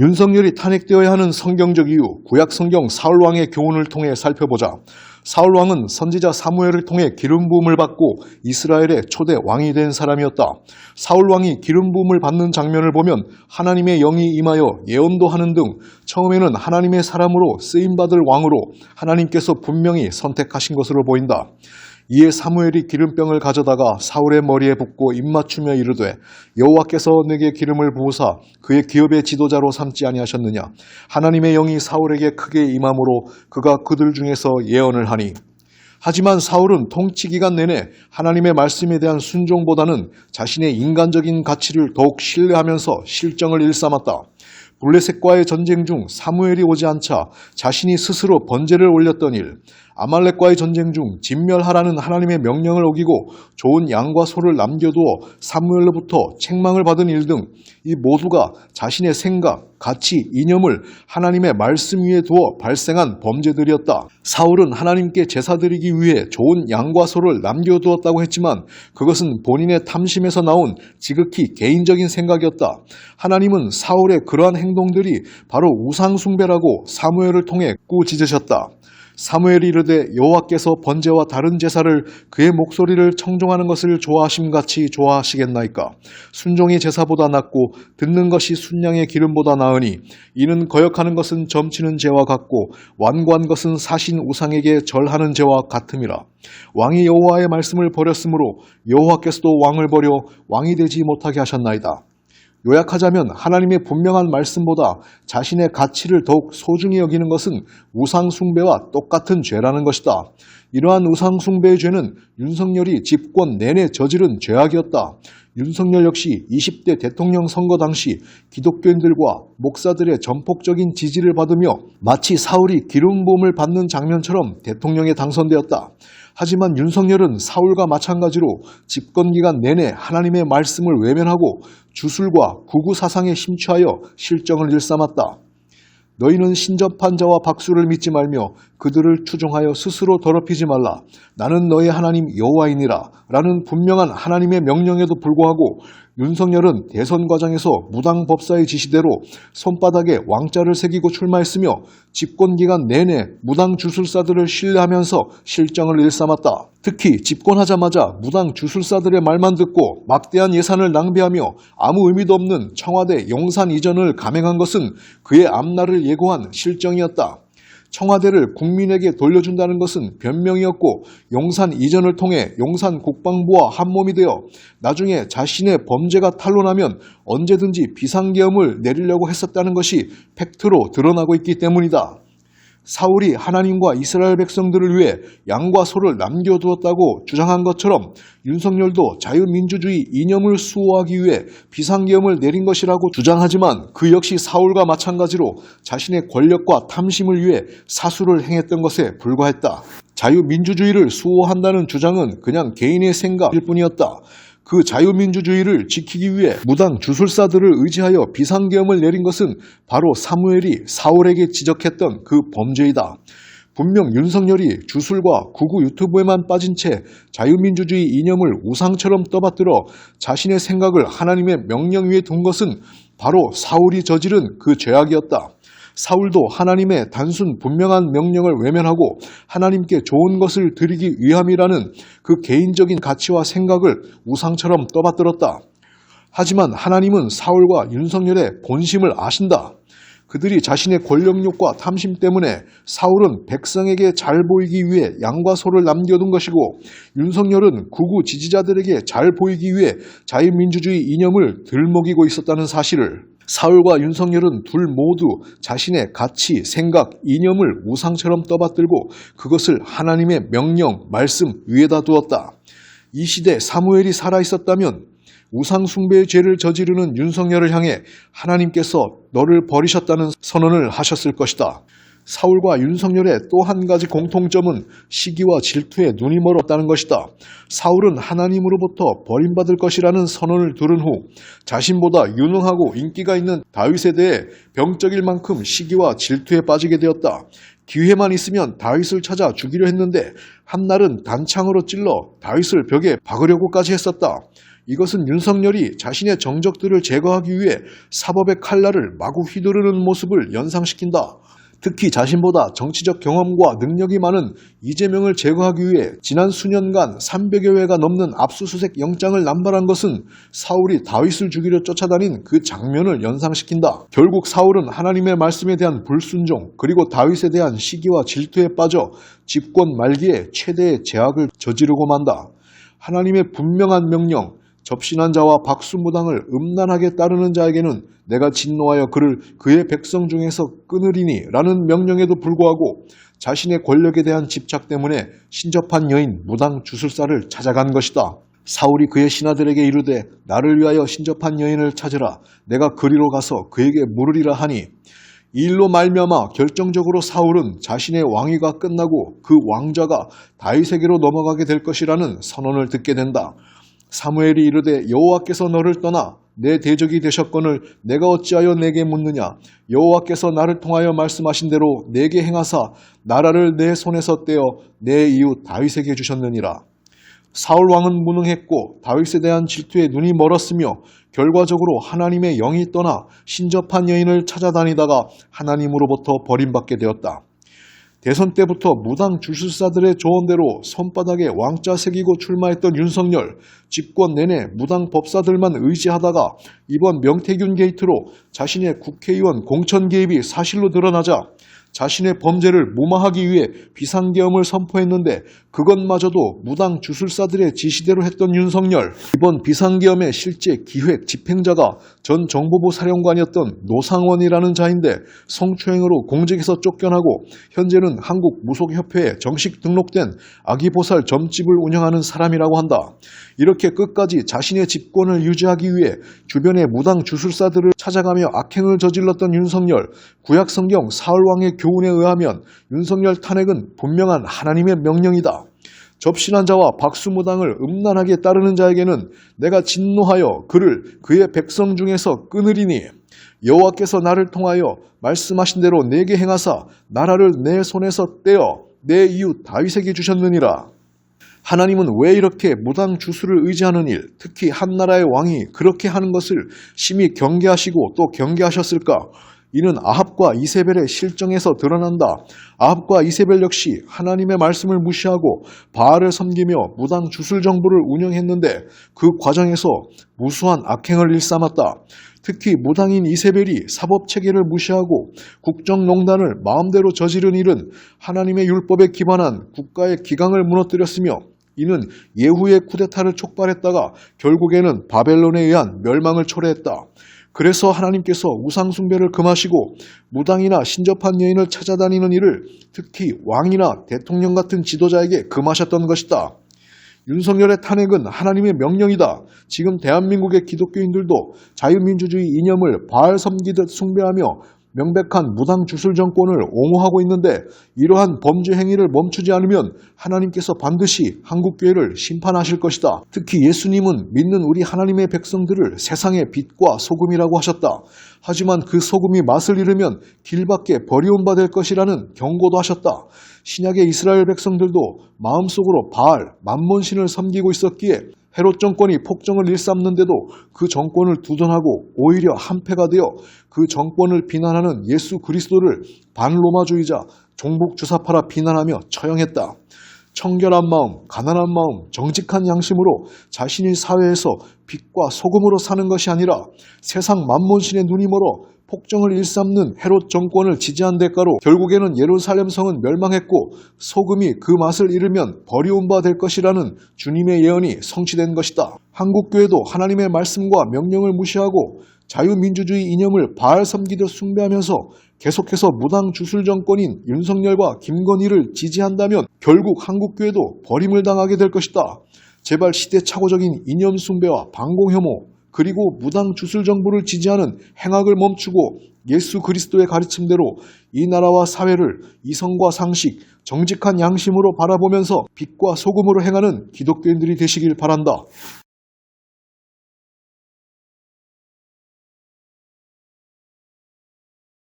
윤석열이 탄핵되어야 하는 성경적 이유, 구약 성경 사울왕의 교훈을 통해 살펴보자. 사울왕은 선지자 사무엘을 통해 기름 부음을 받고 이스라엘의 초대 왕이 된 사람이었다. 사울왕이 기름 부음을 받는 장면을 보면 하나님의 영이 임하여 예언도 하는 등 처음에는 하나님의 사람으로 쓰임받을 왕으로 하나님께서 분명히 선택하신 것으로 보인다. 이에 사무엘이 기름병을 가져다가 사울의 머리에 붓고 입맞추며 이르되 여호와께서 내게 기름을 부으사 그의 기업의 지도자로 삼지 아니하셨느냐. 하나님의 영이 사울에게 크게 임함으로 그가 그들 중에서 예언을 하니. 하지만 사울은 통치 기간 내내 하나님의 말씀에 대한 순종보다는 자신의 인간적인 가치를 더욱 신뢰하면서 실정을 일삼았다. 블레셋과의 전쟁 중 사무엘이 오지 않자 자신이 스스로 번제를 올렸던 일, 아말렉과의 전쟁 중 진멸하라는 하나님의 명령을 어기고 좋은 양과 소를 남겨두어 사무엘로부터 책망을 받은 일 등 이 모두가 자신의 생각, 가치, 이념을 하나님의 말씀 위에 두어 발생한 범죄들이었다. 사울은 하나님께 제사 드리기 위해 좋은 양과 소를 남겨두었다고 했지만 그것은 본인의 탐심에서 나온 지극히 개인적인 생각이었다. 하나님은 사울의 그러한 행동들이 바로 우상숭배라고 사무엘을 통해 꾸짖으셨다. 사무엘이 이르되 여호와께서 번제와 다른 제사를 그의 목소리를 청종하는 것을 좋아하심같이 좋아하시겠나이까. 순종이 제사보다 낫고 듣는 것이 순양의 기름보다 나으니 이는 거역하는 것은 점치는 죄와 같고 완고한 것은 사신 우상에게 절하는 죄와 같음이라. 왕이 여호와의 말씀을 버렸으므로 여호와께서도 왕을 버려 왕이 되지 못하게 하셨나이다. 요약하자면 하나님의 분명한 말씀보다 자신의 가치를 더욱 소중히 여기는 것은 우상숭배와 똑같은 죄라는 것이다. 이러한 우상숭배의 죄는 윤석열이 집권 내내 저지른 죄악이었다. 윤석열 역시 20대 대통령 선거 당시 기독교인들과 목사들의 전폭적인 지지를 받으며 마치 사울이 기름 부음을 받는 장면처럼 대통령에 당선되었다. 하지만 윤석열은 사울과 마찬가지로 집권기간 내내 하나님의 말씀을 외면하고 주술과 구구 사상에 심취하여 실정을 일삼았다. 너희는 신접한 자와 박수를 믿지 말며 그들을 추종하여 스스로 더럽히지 말라. 나는 너희 하나님 여호와이니라 라는 분명한 하나님의 명령에도 불구하고 윤석열은 대선 과정에서 무당 법사의 지시대로 손바닥에 왕자를 새기고 출마했으며 집권기간 내내 무당 주술사들을 신뢰하면서 실정을 일삼았다. 특히 집권하자마자 무당 주술사들의 말만 듣고 막대한 예산을 낭비하며 아무 의미도 없는 청와대 용산 이전을 감행한 것은 그의 앞날을 예고한 실정이었다. 청와대를 국민에게 돌려준다는 것은 변명이었고 용산 이전을 통해 용산 국방부와 한몸이 되어 나중에 자신의 범죄가 탄로나면 언제든지 비상계엄을 내리려고 했었다는 것이 팩트로 드러나고 있기 때문이다. 사울이 하나님과 이스라엘 백성들을 위해 양과 소를 남겨두었다고 주장한 것처럼 윤석열도 자유민주주의 이념을 수호하기 위해 비상계엄을 내린 것이라고 주장하지만 그 역시 사울과 마찬가지로 자신의 권력과 탐심을 위해 사수를 행했던 것에 불과했다. 자유민주주의를 수호한다는 주장은 그냥 개인의 생각일 뿐이었다. 그 자유민주주의를 지키기 위해 무당 주술사들을 의지하여 비상계엄을 내린 것은 바로 사무엘이 사울에게 지적했던 그 범죄이다. 분명 윤석열이 주술과 구구 유튜브에만 빠진 채 자유민주주의 이념을 우상처럼 떠받들어 자신의 생각을 하나님의 명령 위에 둔 것은 바로 사울이 저지른 그 죄악이었다. 사울도 하나님의 단순 분명한 명령을 외면하고 하나님께 좋은 것을 드리기 위함이라는 그 개인적인 가치와 생각을 우상처럼 떠받들었다. 하지만 하나님은 사울과 윤석열의 본심을 아신다. 그들이 자신의 권력욕과 탐심 때문에 사울은 백성에게 잘 보이기 위해 양과 소를 남겨둔 것이고 윤석열은 구구 지지자들에게 잘 보이기 위해 자유민주주의 이념을 들먹이고 있었다는 사실을 사울과 윤석열은 둘 모두 자신의 가치, 생각, 이념을 우상처럼 떠받들고 그것을 하나님의 명령, 말씀 위에다 두었다. 이 시대 사무엘이 살아있었다면 우상숭배의 죄를 저지르는 윤석열을 향해 하나님께서 너를 버리셨다는 선언을 하셨을 것이다. 사울과 윤석열의 또 한 가지 공통점은 시기와 질투에 눈이 멀었다는 것이다. 사울은 하나님으로부터 버림받을 것이라는 선언을 들은 후 자신보다 유능하고 인기가 있는 다윗에 대해 병적일 만큼 시기와 질투에 빠지게 되었다. 기회만 있으면 다윗을 찾아 죽이려 했는데 한날은 단창으로 찔러 다윗을 벽에 박으려고까지 했었다. 이것은 윤석열이 자신의 정적들을 제거하기 위해 사법의 칼날을 마구 휘두르는 모습을 연상시킨다. 특히 자신보다 정치적 경험과 능력이 많은 이재명을 제거하기 위해 지난 수년간 300여 회가 넘는 압수수색 영장을 남발한 것은 사울이 다윗을 죽이려 쫓아다닌 그 장면을 연상시킨다. 결국 사울은 하나님의 말씀에 대한 불순종 그리고 다윗에 대한 시기와 질투에 빠져 집권 말기에 최대의 제약을 저지르고 만다. 하나님의 분명한 명령, 접신한 자와 박수무당을 음란하게 따르는 자에게는 내가 진노하여 그를 그의 백성 중에서 끊으리니 라는 명령에도 불구하고 자신의 권력에 대한 집착 때문에 신접한 여인 무당 주술사를 찾아간 것이다. 사울이 그의 신하들에게 이르되 나를 위하여 신접한 여인을 찾으라. 내가 그리로 가서 그에게 물으리라 하니 이 일로 말미암아 결정적으로 사울은 자신의 왕위가 끝나고 그 왕자가 다윗에게로 넘어가게 될 것이라는 선언을 듣게 된다. 사무엘이 이르되 여호와께서 너를 떠나 내 대적이 되셨거늘 내가 어찌하여 내게 묻느냐. 여호와께서 나를 통하여 말씀하신 대로 내게 행하사 나라를 내 손에서 떼어 내 이웃 다윗에게 주셨느니라. 사울 왕은 무능했고 다윗에 대한 질투에 눈이 멀었으며 결과적으로 하나님의 영이 떠나 신접한 여인을 찾아다니다가 하나님으로부터 버림받게 되었다. 대선 때부터 무당 주술사들의 조언대로 손바닥에 왕자 새기고 출마했던 윤석열, 집권 내내 무당 법사들만 의지하다가 이번 명태균 게이트로 자신의 국회의원 공천 개입이 사실로 드러나자 자신의 범죄를 무마하기 위해 비상계엄을 선포했는데 그것마저도 무당 주술사들의 지시대로 했던 윤석열. 이번 비상계엄의 실제 기획 집행자가 전 정보부 사령관이었던 노상원이라는 자인데 성추행으로 공직에서 쫓겨나고 현재는 한국무속협회에 정식 등록된 아기보살 점집을 운영하는 사람이라고 한다. 이렇게 끝까지 자신의 집권을 유지하기 위해 주변의 무당 주술사들을 찾아가며 악행을 저질렀던 윤석열. 구약성경 사울왕의 교훈에 의하면 윤석열 탄핵은 분명한 하나님의 명령이다. 접신한 자와 박수무당을 음란하게 따르는 자에게는 내가 진노하여 그를 그의 백성 중에서 끊으리니 여호와께서 나를 통하여 말씀하신 대로 내게 행하사 나라를 내 손에서 떼어 내 이웃 다윗에게 주셨느니라. 하나님은 왜 이렇게 무당 주술을 의지하는 일, 특히 한 나라의 왕이 그렇게 하는 것을 심히 경계하시고 또 경계하셨을까? 이는 아합과 이세벨의 실정에서 드러난다. 아합과 이세벨 역시 하나님의 말씀을 무시하고 바알을 섬기며 무당 주술 정부를 운영했는데 그 과정에서 무수한 악행을 일삼았다. 특히 무당인 이세벨이 사법체계를 무시하고 국정농단을 마음대로 저지른 일은 하나님의 율법에 기반한 국가의 기강을 무너뜨렸으며 이는 예후의 쿠데타를 촉발했다가 결국에는 바벨론에 의한 멸망을 초래했다. 그래서 하나님께서 우상숭배를 금하시고 무당이나 신접한 여인을 찾아다니는 일을 특히 왕이나 대통령 같은 지도자에게 금하셨던 것이다. 윤석열의 탄핵은 하나님의 명령이다. 지금 대한민국의 기독교인들도 자유민주주의 이념을 바알 섬기듯 숭배하며 명백한 무당 주술 정권을 옹호하고 있는데 이러한 범죄 행위를 멈추지 않으면 하나님께서 반드시 한국교회를 심판하실 것이다. 특히 예수님은 믿는 우리 하나님의 백성들을 세상의 빛과 소금이라고 하셨다. 하지만 그 소금이 맛을 잃으면 길밖에 버리운 바 될 것이라는 경고도 하셨다. 신약의 이스라엘 백성들도 마음속으로 바알, 만몬신을 섬기고 있었기에 헤롯 정권이 폭정을 일삼는데도 그 정권을 두둔하고 오히려 한패가 되어 그 정권을 비난하는 예수 그리스도를 반로마주의자, 종북주사파라 비난하며 처형했다. 청결한 마음, 가난한 마음, 정직한 양심으로 자신이 사회에서 빛과 소금으로 사는 것이 아니라 세상 만몬신의 눈이 멀어 폭정을 일삼는 헤롯 정권을 지지한 대가로 결국에는 예루살렘 성은 멸망했고 소금이 그 맛을 잃으면 버리운 바 될 것이라는 주님의 예언이 성취된 것이다. 한국교회도 하나님의 말씀과 명령을 무시하고 자유민주주의 이념을 바알 섬기듯 숭배하면서 계속해서 무당 주술 정권인 윤석열과 김건희를 지지한다면 결국 한국교회도 버림을 당하게 될 것이다. 제발 시대착오적인 이념 숭배와 반공혐오 그리고 무당 주술 정부를 지지하는 행악을 멈추고 예수 그리스도의 가르침대로 이 나라와 사회를 이성과 상식, 정직한 양심으로 바라보면서 빛과 소금으로 행하는 기독교인들이 되시길 바란다.